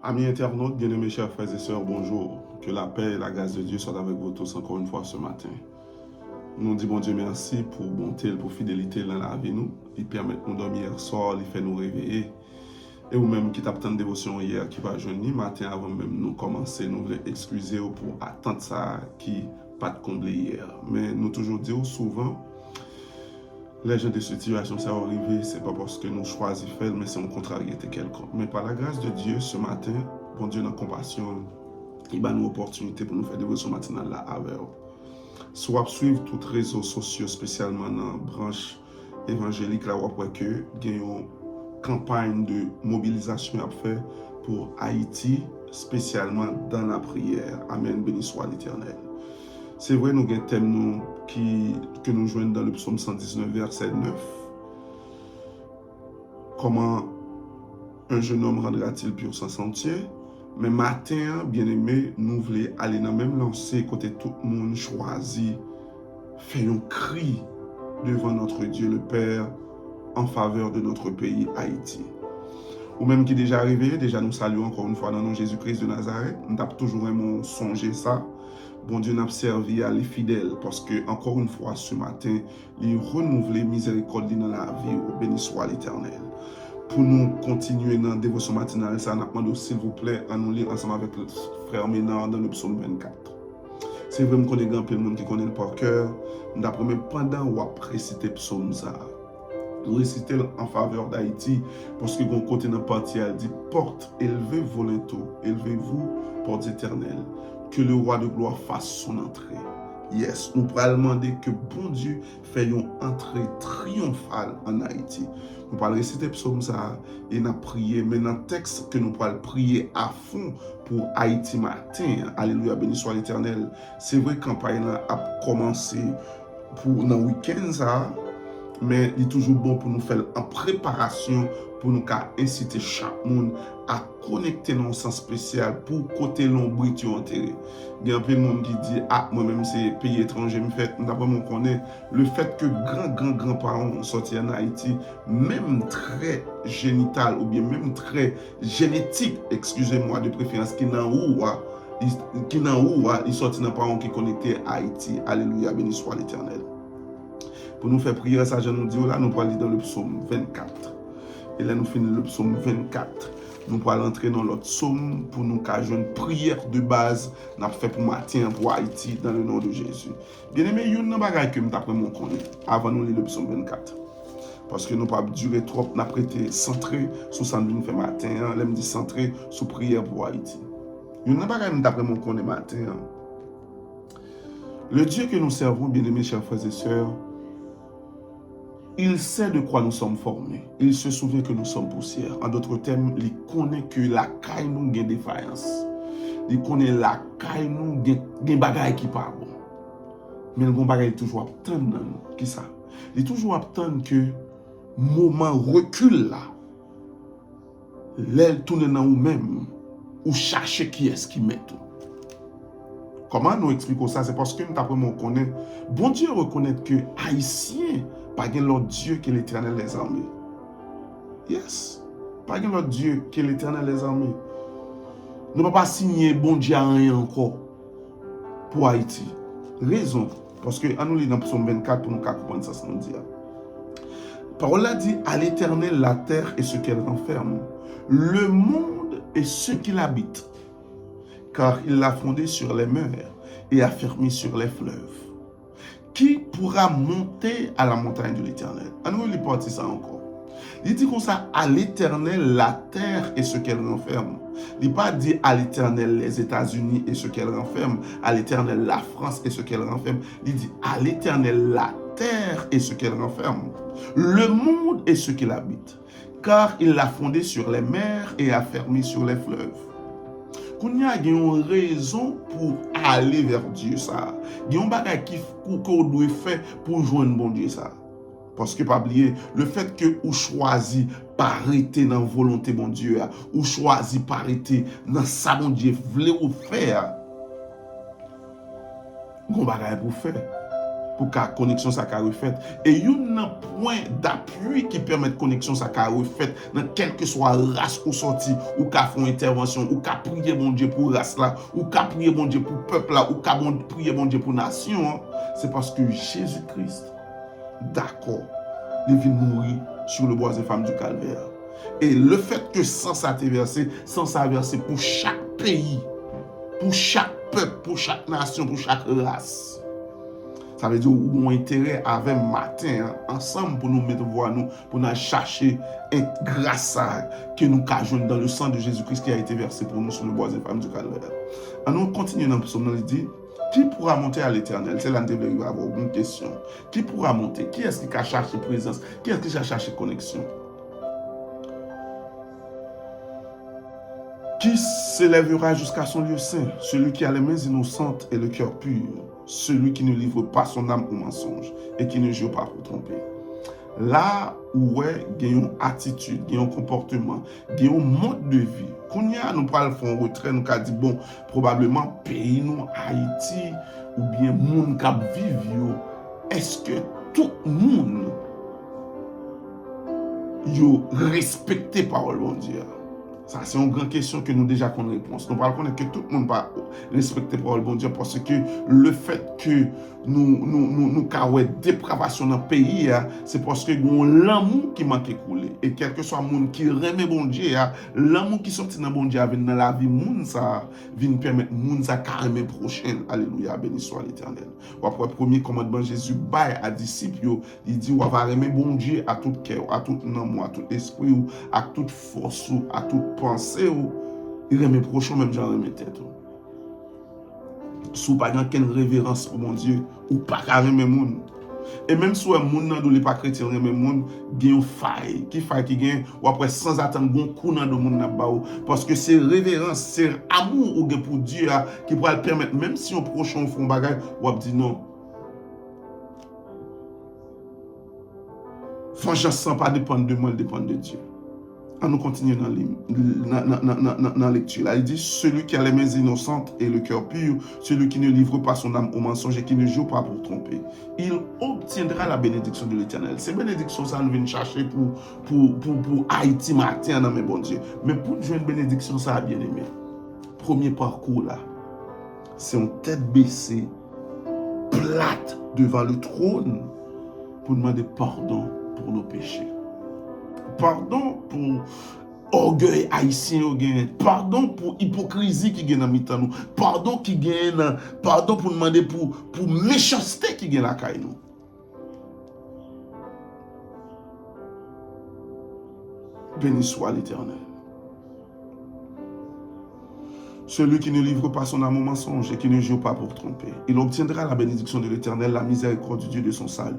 Amis internautes, bien-aimés chers frères et sœurs, bonjour. Que la paix et la grâce de Dieu soient avec vous tous encore une fois ce matin. Nous disons bon Dieu merci pour bonté, pour fidélité dans la vie nous. Il permet de nous dormir hier soir, il fait nous réveiller. Et ou même qui t'a tant de dévotion hier, qui va jeûner matin avant même nous commencer, nous voulons excuser pour attendre ça qui pas de combler hier. Mais nous toujours disons souvent, les gens de situation, ça va arriver, c'est pas parce que nous choisissons faire, mais c'est en contrariété quelconque. Mais par la grâce de Dieu, ce matin, bon Dieu, dans la compassion, il a une opportunité pour nous faire dévotion matinale là avec vous. Soit suivre tous les réseaux sociaux, spécialement dans la branche évangélique, là où après que il y a une campagne de mobilisation à faire pour Haïti, spécialement dans la prière. Amen, béni soit l'Éternel. C'est vrai, nous avons un thème que nous jouons dans le psaume 119, verset 9. Comment un jeune homme rendra-t-il pur sans sentier? Mais matin, bien-aimé, nous voulons aller dans le même lancer, côté tout le monde choisi, faire un cri devant notre Dieu le Père en faveur de notre pays Haïti. Ou même qui est déjà arrivé, déjà nous saluons encore une fois dans le nom de Jésus-Christ de Nazareth. Nous avons toujours songé ça. Bon Dieu n'a servi à les fidèles parce que, encore une fois, ce matin, il renouveler miséricorde dans la vie, béni soit l'Éternel. Pour nous continuer dans la dévotion matinale, ça n'a demandé, s'il vous plaît, à nous lire ensemble avec le frère Ménard dans le psaume 24. C'est vrai qu'on est grand peu de monde qui connaît par cœur. D'après moi, pendant qu'on a récité le psaume, ça, nous réciter en faveur d'Haïti, parce que mon côté dans la partie, elle dit porte, élevez vos linteaux, élevez-vous, portes éternelles, que le roi de gloire fasse son entrée. Yes, nous pourrons demander que bon Dieu fasse une entrée triomphale en Haïti. Nous pourrons réciter psaume ça et nous prier, mais dans le texte que nous pourrons prier à fond pour Haïti matin, alléluia, béni soit l'Éternel. C'est vrai que la campagne a commencé pour dans le week-end ça, mais il est toujours bon pour nous faire en préparation pour nous inciter chaque monde à connecter dans un sens spécial pour côté l'ombre qui enterré. Il y a un peu de monde qui dit ah moi-même c'est pays étranger me fait d'après moi connaît le fait que grands-parents sortis en Haïti même très génital ou bien même très génétique, excusez-moi de préférence qui n'en ils sortent dans parents qui connectés à Haïti. Alléluia, béni soit l'Éternel. Pour nous faire prier, ça je nous dis là, nous allons lire dans le psaume 24. Et là, nous finissons le psaume 24. Nous allons entrer dans l'autre psaume pour nous faire une prière de base nous fait pour matin pour Haïti dans le nom de Jésus. Bien aimé, il y a une bagaille que nous avons connaître avant nous lire le psaume 24. Parce que nous ne pouvons pas durer trop, nous avons été centrés sur ce que nous faisons matin, nous avons dit centré sur prière pour Haïti. Il y a une bagaille que nous avons connaître matin. Le Dieu que nous servons, bien aimés, chers frères et sœurs, il sait de quoi nous sommes formés. Il se souvient que nous sommes poussière. En d'autres termes, il connaît que la caille nous a défaillance. Il connaît la caille nous a des bagailles qui pas bon. Mais le bagaille est toujours attendre dans nous. Qui ça? Il est toujours attendre que moment recule là. L'aile tourne dans nous-mêmes ou chercher qui est-ce qui met tout. Comment nous expliquons ça? C'est parce que nous avons connaît. Bon Dieu reconnaît que Haïtien pas l'autre Dieu que l'Éternel des armées. Yes. Pas l'autre Dieu que l'Éternel des armées. Nous ne pouvons pas signer bon Dieu à rien encore pour Haïti. Raison. Parce que, nous lisons dans Psaume 24 pour nous comprendre ça, nous dit. Parole a dit à l'Éternel la terre et ce qu'elle renferme, le monde et ce qu'il habite. Car il l'a fondé sur les mers et affermi sur les fleuves. Qui pourra monter à la montagne de l'Éternel? À nous, il partit ça encore. Il dit comme ça, à l'Éternel la terre et ce qu'elle renferme. Il n'a pas dit à l'Éternel les États-Unis et ce qu'elle renferme, à l'Éternel la France et ce qu'elle renferme. Il dit à l'Éternel la terre et ce qu'elle renferme, le monde et ce qu'il habite. Car il l'a fondé sur les mers et affermi sur les fleuves. Il y a une raison pour aller vers Dieu ça. Il y a un bagage qu'on doit faire pour joindre bon Dieu ça. Parce que pas oublier le fait que vous choisi pas arrêter dans la volonté bon Dieu, ou choisi pas arrêter dans ça bon Dieu voulait vous faire. Un bagage pour faire. pour que la connexion soit refaite. Et il y a un point d'appui qui permet que la connexion soit refaite dans quelle que soit la race ou sorti, ou qu'à faire une intervention, ou qu'à prier bon Dieu pour race là, ou qu'à prier bon Dieu pour peuple là, ou qu'à prier bon Dieu pour nation. C'est parce que Jésus-Christ, d'accord, il vient mourir sur le bois des femmes du calvaire. Et le fait que sans ça t'est versé, sans ça versé pour chaque pays, pour chaque peuple, pour chaque nation, pour chaque race. Ça veut dire qu'on a intérêt avec matin ensemble pour nous mettre voix nous, pour nous chercher une grâce que nous cajons dans le sang de Jésus-Christ qui a été versé pour nous sur le bois des femmes du calvaire. Alors, nous continuons dans le psaume, il dit, qui pourra monter à l'éternel? C'est là que nous devons avoir une question. Qui pourra monter? Qui est-ce qui a cherché présence? Qui est-ce qui a cherché connexion? Qui s'élèvera jusqu'à son lieu saint? Celui qui a les mains innocentes et le cœur pur, celui qui ne livre pas son âme au mensonge et qui ne joue pas pour tromper. Là où il y a une attitude, il y a un comportement, il y a un mode de vie. Quand nous parlons de retrait, nous avons dit, bon, probablement pays nous, Haïti, ou bien monde qui vivent, est-ce que tout le monde respecte parole de Dieu? Ça, c'est une grande question que nous déjà connaissons réponse. Nous parlons que tout le monde va respecter parole bon Dieu parce que le fait que nous avons une dépravation dans le pays, c'est parce que nous avons l'amour qui manque couler. Et quel que soit le monde qui remet bon Dieu, l'amour qui sortit dans bon Dieu vient dans la vie, ça vient permettre monde ça carrément prochain. Alléluia, béni soit l'Éternel. Après le premier commandement, Jésus baille à disciples, il dit, on va remettre bon Dieu à tout cœur, à tout amour, à tout esprit, à toute force, à toute pensée, il remet prochain même genre remet tête. Si vous n'avez pas de révérence pour mon Dieu, ou pas carrément monde. Et même si un monde n'est pas chrétien, remet monde, il y a une faille qui gagne, ou après sans attendre un coup dans le monde, parce que c'est révérence, c'est amour ou pour Dieu qui pourra le permettre, même si on prochain fait un bagage, ou dit non. Vengeance sans pas dépendre de moi, elle dépend de Dieu. Nous continuons dans la lecture. Là, il dit, celui qui a les mains innocentes et le cœur pur, celui qui ne livre pas son âme au mensonge et qui ne joue pas pour tromper, il obtiendra la bénédiction de l'Éternel. Ces bénédictions, ça nous vient chercher pour Haïti matin, dans mes bons Dieu. Mais pour jouer une bénédiction, ça a bien aimé. Premier parcours là, c'est une tête baissée, plate devant le trône, pour demander pardon pour nos péchés. Pardon pour orgueil haïtien, pardon pour hypocrisie qui gagne dans mitan nous, pardon qui gagne, pardon pour demander pour méchanceté qui gagne la caille nous. Béni soit l'Éternel. Celui qui ne livre pas son âme au mensonge et qui ne joue pas pour tromper, il obtiendra la bénédiction de l'Éternel, la miséricorde du Dieu de son salut.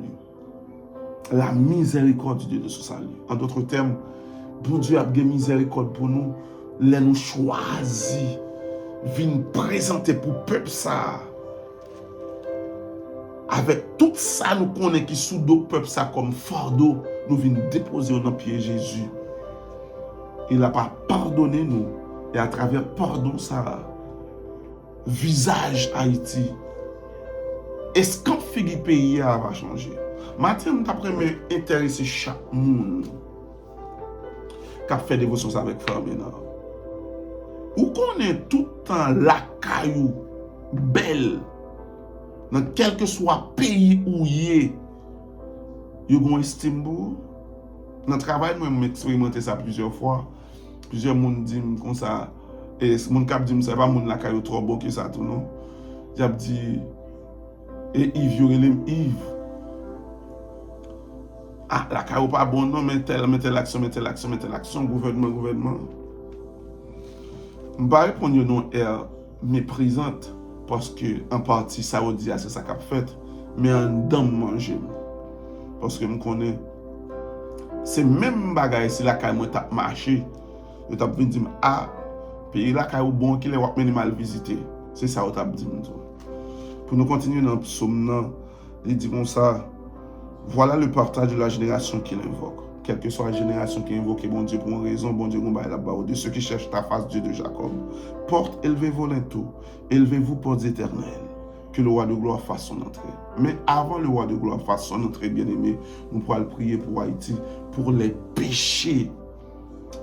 La miséricorde du Dieu de son salut. En d'autres termes, bon Dieu a bien miséricorde pour nous, les nous choisis, vient présenter pour le peuple ça. Avec tout ça, nous connaissons qui sous le peuple ça comme fardeau, nous venons déposer dans le pied Jésus. Il n'a pas pardonné nous. Et à travers pardon ça, visage Haïti, est-ce qu'un figure pays va changer? Maintenant, d'après m'intéresser chaque monde qui a fait dévotion avec Fermena. Ou qu'on est tout le temps la caillou, belle, dans quel que soit pays où il y a une estime. Dans le travail, moi, j'ai expérimenté ça plusieurs fois. Plusieurs monde disent comme ça. Et ce monde qui dit, c'est pas monde la caillou trop bon que ça, tout non. J'ai dit, et Yves. Ah, la caillou pas bon, non, mais telle action, gouvernement. Je ne vais pas répondre non air méprisante, parce que en partie, ça veut dire c'est ça qu'a fait, mais en dame manger. Parce que je connais, c'est même bagaille si la caillou t'a marché, je t'ai dit, ah, pays la caillou bon qui les mal visité. C'est ça que je t'ai dit. Pour nous continuer dans le psaume, il dit comme ça. Voilà le partage de la génération qui l'invoque. Quelle que soit la génération qui invoque, bon Dieu, pour une raison, bon Dieu, là-bas, de ceux qui cherchent ta face, Dieu de Jacob. Porte, élevez-vous linteaux, élevez-vous portes éternelles. que le roi de gloire fasse son entrée. Mais avant le roi de gloire fasse son entrée, bien-aimé, nous pourrons prier pour Haïti, pour les péchés,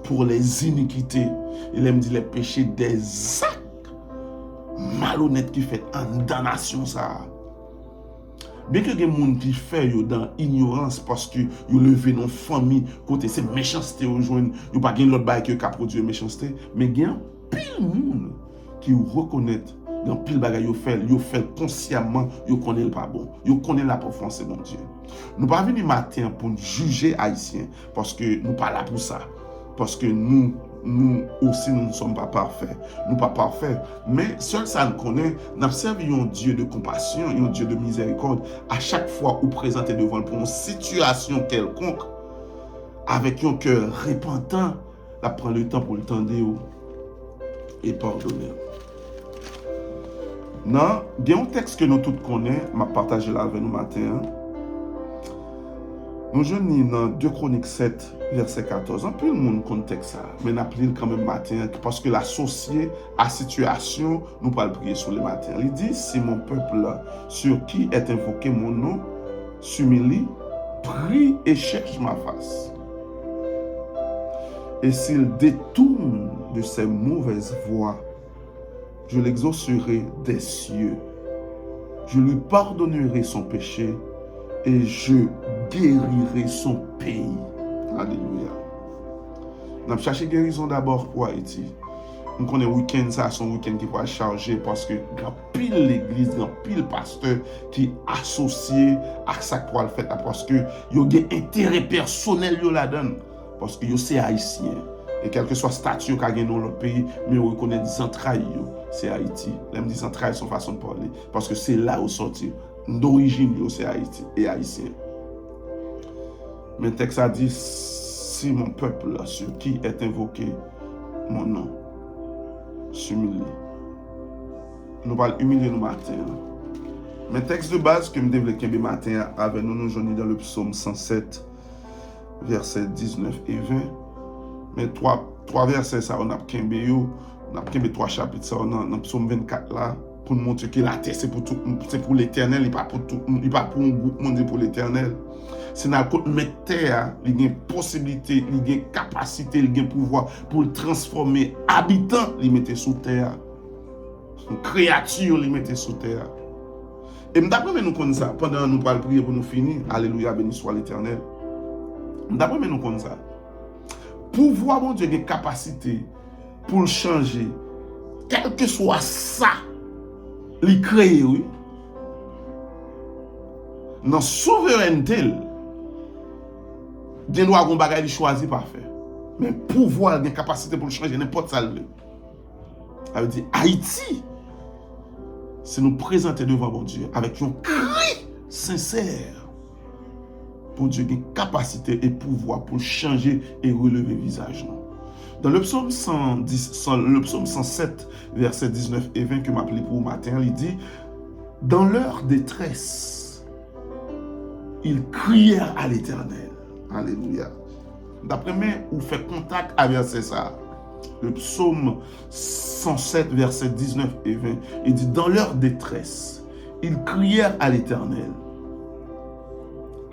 pour les iniquités. Il aime dire les péchés des actes malhonnêtes qui fait en damnation ça. Bien que les gens qui fait dans ignorance parce que ils levé dans famille côté c'est méchanceté rejoindre, ils pas gain l'autre bail que qu'a produit méchanceté, mais gain pile monde qui reconnaît dans pile bagay yo fait consciemment, yo connaît le pas bon, yo connaît la profondeur c'est bon Dieu. Nous pas venir matin pour juger haïtiens parce que nous pas là pour ça. Parce que nous aussi, nous ne sommes pas parfaits. Nous pas parfaits. Mais seul ça nous connaît, nous observons un Dieu de compassion, un Dieu de miséricorde. À chaque fois où présenté devant pour une situation quelconque, avec un cœur repentant, là prend le temps pour le tendre et pardonner. Non, il y a un texte que nous tous connaissons, je vais partager là avec nous matin. Nous jeunes dans 2 Chroniques 7, verset 14. Un peu le monde contexte ça, mais nous appelons quand même matin parce que l'associé à la situation, nous parlons prier sur le matin. Il dit, si mon peuple sur qui est invoqué mon nom s'humilie, prie et cherche ma face. Et s'il détourne de ses mauvaises voies, je l'exaucerai des cieux. Je lui pardonnerai son péché et je guérirai son pays. Alléluia. Nous avons cherché guérison d'abord pour Haïti. Nous connaissons le week-end, ça c'est un week-end qui va charger parce que il y a pile l'église, il y a pile pasteur qui associé à ça pour le faire parce que il y a des intérêts personnels là-dedans. Parce que c'est haïtien. Et quel que soit le statut qu'il y a dans l'autre pays, mais on reconnaît des entrailles, c'est Haïti. Même des entrailles, son façon de parler. Parce que c'est là où sortir. D'origine, c'est Haïti et haïtien. Mais le texte a dit, si mon peuple, sur qui est invoqué mon nom, s'humilie. Nous allons humilier nous matin. Mais le texte de base que je développe le matin avec nous, nous dans le psaume 107, versets 19 et 20. Mais trois versets, ça, on a kembe 3 chapitres, ça, on a dans le psaume 24 là, pour nous montrer que la terre, c'est pour l'éternel, il n'est pas pour tout, il pas pour un groupe monde, pour l'éternel. C'est dans le mettre terre, il y a une possibilité, il y a une capacité, il y a un pouvoir pour le transformer. Habitant, il mettait sous terre. Une créature, il mettait sous terre. Et d'après nous comme ça, pendant nous parlons prier pour nous finir, alléluia, béni soit l'éternel. D'après nous comme ça. Pouvoir, mon Dieu, une capacité pour le changer, quel que soit ça, il crée, oui. Dans la souveraineté, il doit avoir un bagage choisi par faire. Mais pouvoir, une capacité pour le changer, n'importe ça. Ça veut dire Haïti, c'est nous présenter devant mon Dieu avec un cri sincère. Pour Dieu qui a une capacité et pouvoir pour changer et relever le visage. Dans le psaume 107, versets 19 et 20 que m'appelé pour le matin, il dit, dans leur détresse, ils crièrent à l'Éternel. Alléluia. D'après moi, vous faites contact avec ça. Le psaume 107, versets 19 et 20, il dit, dans leur détresse, ils crièrent à l'Éternel.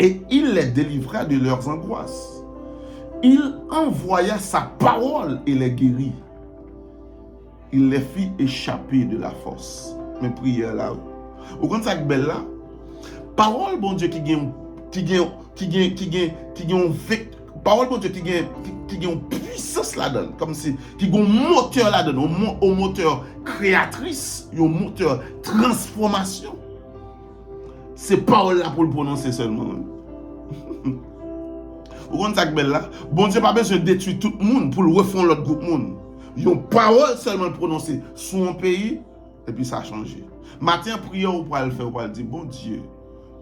Et il les délivra de leurs angoisses. Il envoya sa parole et les guérit. Il les fit échapper de la force. Mais prière là. Vous comprenez ça que belle là? Parole, bon Dieu, qui gagne parole, bon Dieu, qui gagne une puissance là-dedans. Comme si, qui gagne un moteur là-dedans. Un moteur créatrice, un moteur transformation. C'est parole là pour le prononcer seulement. Vous comprenez ça que belle là? Bon Dieu pas besoin de détruire tout le monde pour le refondre l'autre groupe monde. Ils ont parole seulement prononcée sur un pays et puis ça a changé. Matin prière ou pour le faire ou pour le dire bon Dieu,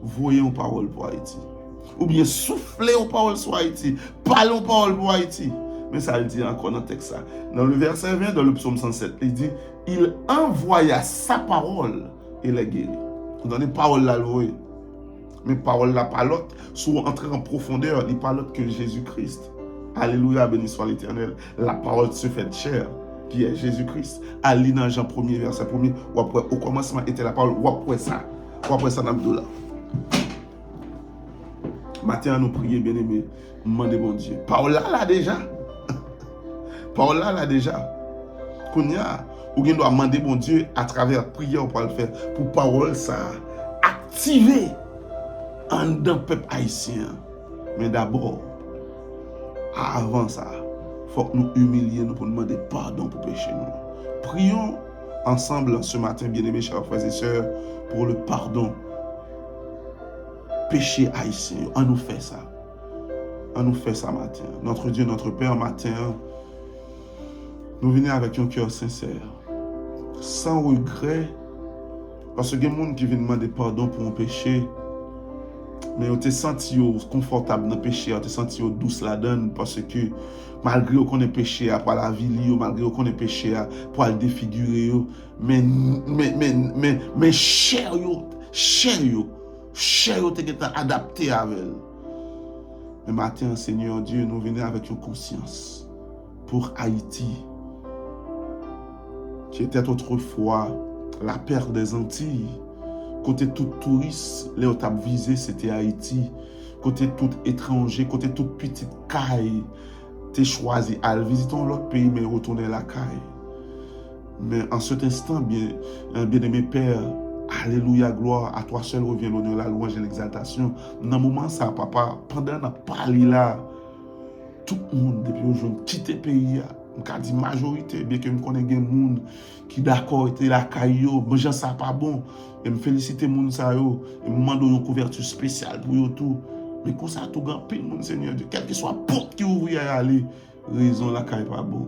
voyez une parole pour Haïti. Ou bien soufflez une parole sur Haïti, parlons parole pour Haïti. Mais ça le dit encore dans le texte ça. Dans le verset 20 dans le psaume 107, il dit il envoya sa parole et les guérit. Dans les paroles là, oui. Mais paroles là, pas l'autre. Souvent entrer en profondeur, il n'est pas l'autre que Jésus-Christ. Alléluia, béni soit l'Éternel. La parole se fait chair qui est Jésus-Christ. Ali dans Jean 1er, verset 1er, ou après, au commencement était la parole, ou après ça dans le là. Matin, nous prions, bien-aimés, demandez bon Dieu. Parole là déjà. Parole là déjà. Kounya, ou bien doit demander bon Dieu à travers prière pour le faire, pour parole ça activer en d'un peuple haïtien. Mais d'abord, avant ça, il faut que nous humilier nous pour demander pardon pour péché nous. Prions ensemble ce matin, bien-aimés, chers frères et sœurs, pour le pardon. Péché haïtien, on nous fait ça. On nous fait ça matin. Notre Dieu, notre Père, matin, nous venons avec un cœur sincère, sans regret, parce qu'il y a des gens qui viennent demander pardon pour un péché, mais on te senti confortable dans le péché, on te senti douce la donne, parce que malgré qu'on ait péché pour la vie, malgré qu'on ait péché pour le défigurer, mais cher t'es adapté avec elle. Mais matin, Seigneur Dieu, nous venons avec une conscience pour Haïti, qui était autrefois la perle des Antilles. Côté tout touriste, les autres visé, c'était Haïti. Côté tout étranger, côté toute petite caille, tu choisi à visiter l'autre pays, mais retourner la caille. Mais en cet instant, bien-aimé Père, alléluia, gloire, à toi seul revient l'honneur, la louange et l'exaltation. Dans le moment, ça, papa, pendant qu'on a parlé là, tout le monde, depuis aujourd'hui, quitte le pays, je dis majorité, bien que je connais des gens qui d'accord étaient la caillou, mais je ça pas bon. Je me félicite les gens ça yo, je me demande une couverture spéciale pour eux tout. Mais quand ça tout grand pile monde Seigneur Dieu, quelle que soit porte qui ouvre à aller, raison la caille pas bon.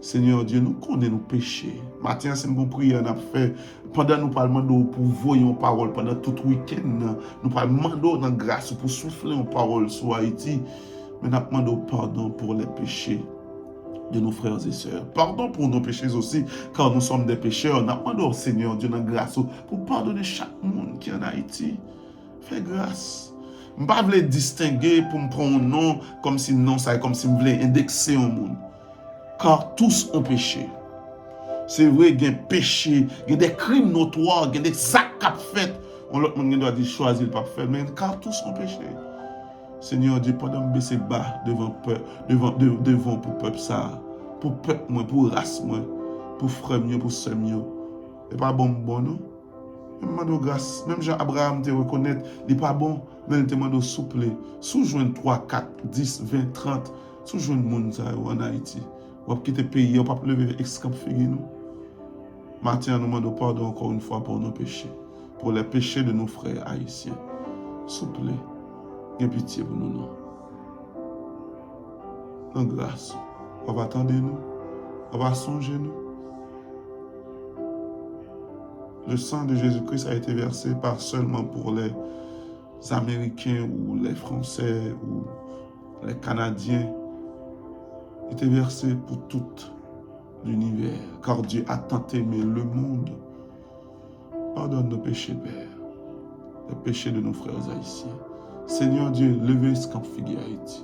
Seigneur Dieu, nous connaissons nos péchés. Matin, c'est une bonne prière qu'on a fait. Pendant nous parlons pour voyer une parole, pendant tout le week-end, nous parlons dans grâce pour souffler une parole sur Haïti. Mais nous demandons pardon pour les péchés de nos frères et sœurs. Pardon pour nos péchés aussi, car nous sommes des pécheurs. Nous demandons au Seigneur Dieu dans grâce pour pardonner chaque monde qui est en Haïti. Fais grâce. Je ne veux pas distinguer pour me prendre un nom comme si non, ça comme si je voulais indexer un monde. Car tous ont péché. C'est vrai, il y a des péchés, il y a des crimes notoires, il y a des actes à faire. L'autre monde doit dire choisir le pas faire, mais car tous ont péché. Seigneur Dieu, pendant que je baisse bas devant pour peuple ça, pour peuple moi, pour race moi, pour frère moi, pour sœur moi. C'est pas bon non? Je demande grâce. Même Jean-Abraham te reconnaît, il n'est pas bon, mais il te demande souple. Sous-joindre 3, 4, 10, 20, 30, sous-joindre le monde en Haïti. On va quitter le pays, on va pas lever ex-camp figure nous. Matin, nous demandons pardon encore une fois pour nos péchés, pour les péchés de nos frères haïtiens. S'il vous plaît, ayez pitié pour nous, non. En grâce, on va attendre nous, on va songer nous. Le sang de Jésus-Christ a été versé pas seulement pour les Américains ou les Français ou les Canadiens. Il était versé pour tout l'univers, car Dieu a tant aimé le monde. Pardonne nos péchés, Père, les péchés de nos frères haïtiens. Seigneur Dieu, levez ce camp figure Haïti.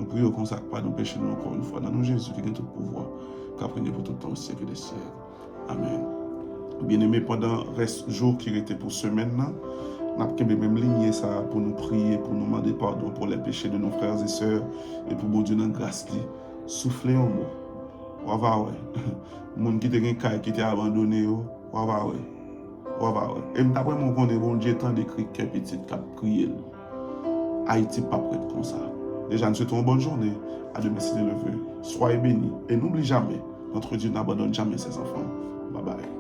Nous prions qu'on consacre pas nos péchés nous encore une fois. Dans nous Jésus qui a tout pouvoir, qu'après pour tout le temps au siècle des siècles. Amen. Bien-aimés, pendant le reste jour qui était pour semaine, nous avons même ligné ça pour nous prier, pour nous demander pardon pour les péchés de nos frères et sœurs et pour bon Dieu dans la grâce. Soufflez en mot. On va voir. Les gens qui étaient abandonnés, on va voir. Et d'après mon connaît, bon Dieu tant d'écrit que petit cap crier. Haïti pas prêt comme ça. Déjà, nous souhaitons une bonne journée. À demain si Dieu le veut. Soyez bénis. Et n'oubliez jamais, notre Dieu n'abandonne jamais ses enfants. Bye bye.